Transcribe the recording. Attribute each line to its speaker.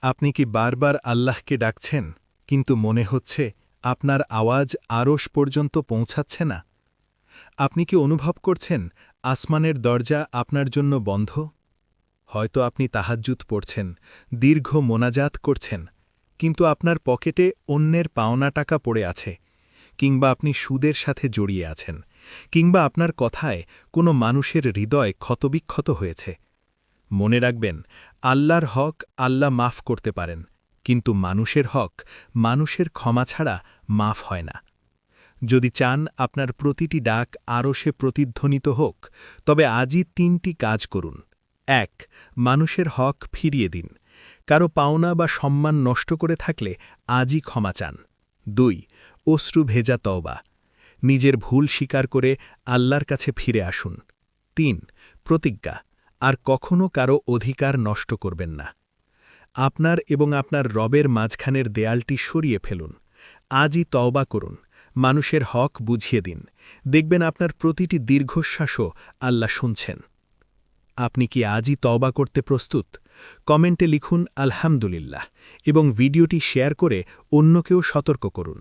Speaker 1: আপনি কি বারবার আল্লাহকে ডাকছেন কিন্তু মনে হচ্ছে আপনার আওয়াজ আরশ পর্যন্ত পৌঁছাচ্ছে না? আপনি কি অনুভব করছেন আসমানের দরজা আপনার জন্য বন্ধ? হয়তো আপনি তাহাজ্জুদ পড়ছেন, দীর্ঘ মোনাজাত করছেন, কিন্তু আপনার পকেটে অন্যের পাওনা টাকা পড়ে আছে, কিংবা আপনি সুদের সাথে জড়িয়ে আছেন, কিংবা আপনার কথায় কোনো মানুষের হৃদয় ক্ষতবিক্ষত হয়েছে। মনে রাখবেন, আল্লাহর হক আল্লাহ মাফ করতে পারেন, কিন্তু মানুষের হক মানুষের ক্ষমা ছাড়া মাফ হয় না। যদি চান আপনার প্রতিটি ডাক আরশে প্রতিধ্বনিত হোক, তবে আজই ৩টি কাজ করুন। ১. মানুষের হক ফিরিয়ে দিন। কারো পাওনা বা সম্মান নষ্ট করে থাকলে আজই ক্ষমা চান। ২. অশ্রু ভেজা তওবা। নিজের ভুল স্বীকার করে আল্লাহর কাছে ফিরে আসুন। ৩. প্রতিজ্ঞা, আর কখনো কারো অধিকার নষ্ট করবেন না। আপনার এবং আপনার রবের মাঝখানের দেয়ালটি সরিয়ে ফেলুন। আজই তওবা করুন, মানুষের হক বুঝিয়ে দিন। দেখবেন আপনার প্রতিটি দীর্ঘশ্বাসও আল্লাহ শুনছেন। আপনি কি আজই তওবা করতে প্রস্তুত? কমেন্টে লিখুন আলহামদুলিল্লাহ এবং ভিডিওটি শেয়ার করে অন্যকেও সতর্ক করুন।